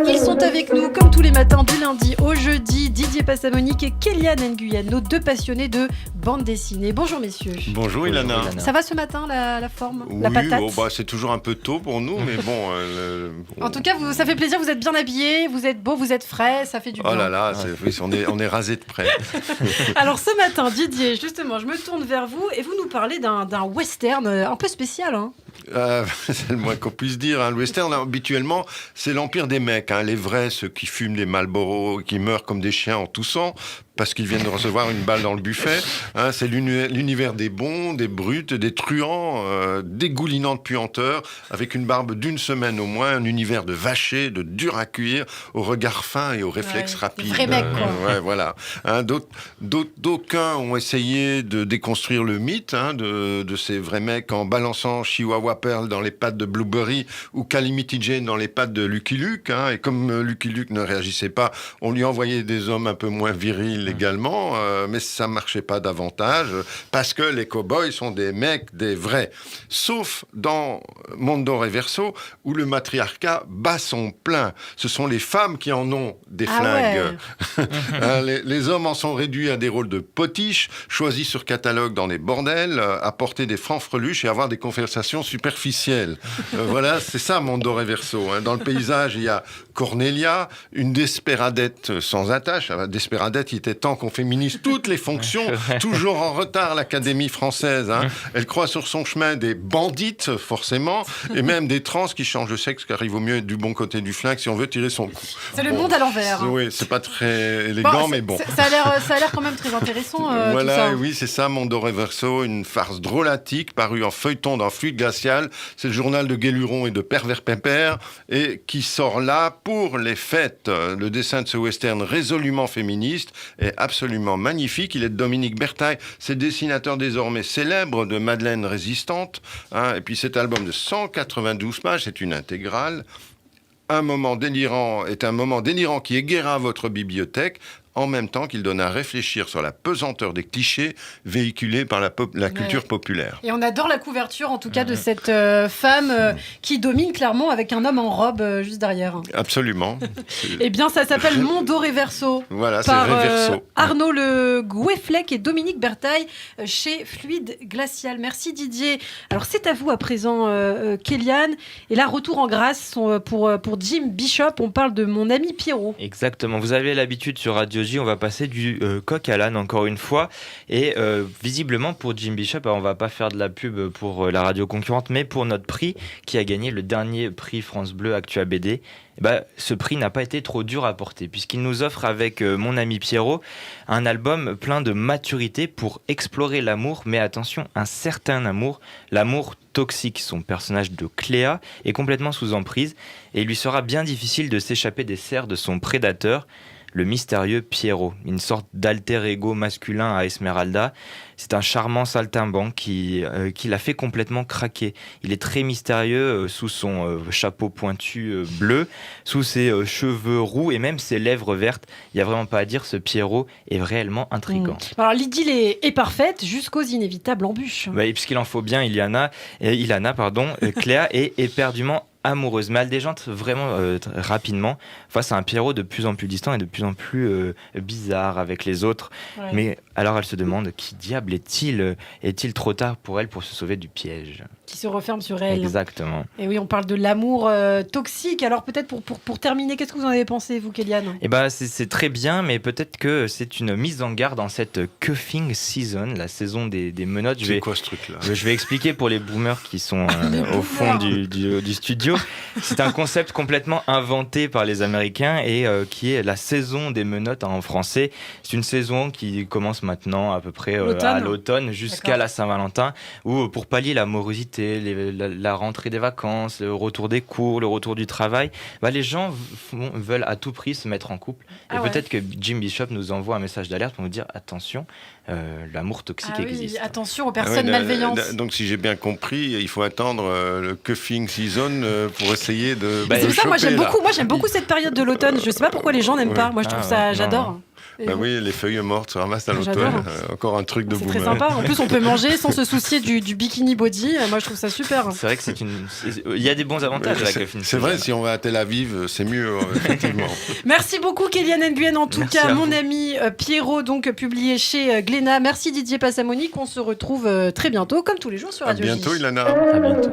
Ils sont avec nous comme tous les matins du lundi au jeudi, Didier Passamonique et Kéliane Nguyen, nos deux passionnés de bande dessinée. Bonjour messieurs. Bonjour Ilana. Ça va ce matin la forme, oui, la patate? c'est toujours un peu tôt pour nous, mais bon. En tout cas, ça fait plaisir, vous êtes bien habillés, vous êtes beaux, vous êtes frais, ça fait du bien. Oh là là, on est rasé de près. Alors ce matin, Didier, justement, je me tourne vers vous et vous nous parlez d'un western un peu spécial. Hein. C'est le moins qu'on puisse dire. Hein. Le western, habituellement, c'est l'empire des mecs. Hein. Les vrais, ceux qui fument des Marlboro, qui meurent comme des chiens en toussant, parce qu'ils viennent de recevoir une balle dans le buffet. Hein, c'est l'univers des bons, des brutes, des truands, dégoulinants de puanteurs, avec une barbe d'une semaine au moins, un univers de vachers, de durs à cuire, au regard fin et aux réflexes rapides. Vrais mecs, quoi. Voilà. Hein, d'aucuns ont essayé de déconstruire le mythe de ces vrais mecs en balançant Chihuahua Pearl dans les pattes de Blueberry ou Calamity Jane dans les pattes de Lucky Luke. Hein, et comme Lucky Luke ne réagissait pas, on lui envoyait des hommes un peu moins virils également, mais ça marchait pas davantage parce que les cow-boys sont des mecs, des vrais. Sauf dans Mondo Reverso où le matriarcat bat son plein. Ce sont les femmes qui en ont des flingues. Ouais. Les hommes en sont réduits à des rôles de potiches, choisis sur catalogue dans des bordels, à porter des francs-freluches et avoir des conversations superficielles. Voilà, c'est ça Mondo Reverso. Hein. Dans le paysage, il y a Cornelia, une desperadette sans attache. Desperadette, il était temps qu'on féminise toutes les fonctions, toujours en retard l'Académie française. Hein. Elle croit sur son chemin des bandites, forcément, et même des trans qui changent de sexe, car il vaut mieux être du bon côté du flingue si on veut tirer son coup. C'est le monde à l'envers. Oui, c'est pas très élégant, mais bon. Ça a l'air quand même très intéressant. Voilà, tout ça. oui, c'est ça, Mondo Reverso, une farce drôlatique parue en feuilleton dans Fluide Glacial. C'est le journal de Guéluron et de Pervers Pépère, et qui sort là pour les fêtes. Le dessin de ce western résolument féministe est absolument magnifique. Il est de Dominique Bertaille, c'est dessinateur désormais célèbre de Madeleine Résistante. Hein, et puis cet album de 192 pages, c'est une intégrale. Un moment délirant est un moment délirant qui égaira votre bibliothèque, en même temps qu'il donne à réfléchir sur la pesanteur des clichés véhiculés par la culture populaire. Et on adore la couverture, en tout cas, de cette femme qui domine clairement avec un homme en robe juste derrière. Absolument. Eh bien, ça s'appelle Mondo Reverso. Voilà, c'est par Reverso. Arnaud Le Goueflec et Dominique Bertaille chez Fluide Glacial. Merci Didier. Alors, c'est à vous à présent, Kéliane. Et là, retour en grâce pour Jim Bishop. On parle de Mon ami Pierrot. Exactement. Vous avez l'habitude sur Radio J, on va passer du coq à l'âne encore une fois. Et visiblement, pour Jim Bishop, on va pas faire de la pub pour la radio concurrente, mais pour notre prix qui a gagné le dernier prix France Bleu Actua BD. Ce prix n'a pas été trop dur à porter, puisqu'il nous offre avec Mon ami Pierrot un album plein de maturité pour explorer l'amour, mais attention, un certain amour, l'amour toxique. Son personnage de Cléa est complètement sous emprise et il lui sera bien difficile de s'échapper des serres de son prédateur, le mystérieux Pierrot, une sorte d'alter ego masculin à Esmeralda. C'est un charmant saltimbanque qui l'a fait complètement craquer. Il est très mystérieux sous son chapeau pointu bleu, sous ses cheveux roux et même ses lèvres vertes. Il n'y a vraiment pas à dire, ce Pierrot est réellement intriguant. Alors l'idylle est parfaite jusqu'aux inévitables embûches. Puisqu'il en faut bien, Ilana, Cléa est éperdument amoureuse, mais elle déjante vraiment rapidement face à un Pierrot de plus en plus distant et de plus en plus bizarre avec les autres. Ouais. Mais alors elle se demande, qui diable est-il ? Est-il trop tard pour elle pour se sauver du piège ? Qui se referme sur elle. Exactement. Et oui, on parle de l'amour toxique. Alors peut-être pour terminer, qu'est-ce que vous en avez pensé, vous, Kéliane ? C'est très bien, mais peut-être que c'est une mise en garde dans cette cuffing season, la saison des menottes. C'est quoi ce truc-là ? Je vais expliquer pour les boomers qui sont au fond du studio. C'est un concept complètement inventé par les Américains et qui est la saison des menottes en français. C'est une saison qui commence maintenant à peu près à l'automne jusqu'à la Saint-Valentin, où pour pallier la morosité, la rentrée des vacances, le retour des cours, le retour du travail, les gens veulent à tout prix se mettre en couple. Et peut-être que Jim Bishop nous envoie un message d'alerte pour nous dire attention, l'amour toxique existe. Attention aux personnes malveillantes. Donc si j'ai bien compris, il faut attendre le cuffing season pour essayer de. C'est pour ça, moi j'aime beaucoup cette période de l'automne. Je sais pas pourquoi les gens n'aiment pas. Moi je trouve ça, j'adore. Bah oui, les feuilles mortes se ramassent à l'automne. J'adore. Encore un truc de C'est boomer. très sympa. En plus, on peut manger sans se soucier du bikini body. Moi, je trouve ça super. C'est vrai que il y a des bons avantages à la coiffine. C'est vrai, si on va à Tel Aviv, c'est mieux, effectivement. Merci beaucoup, Kéliane Nguyen. En tout Merci cas, à mon vous. ami Pierrot, donc publié chez Glénat. Merci Didier Passamonique. On se retrouve très bientôt, comme tous les jours sur À Radio J. bientôt, Ilana. À bientôt.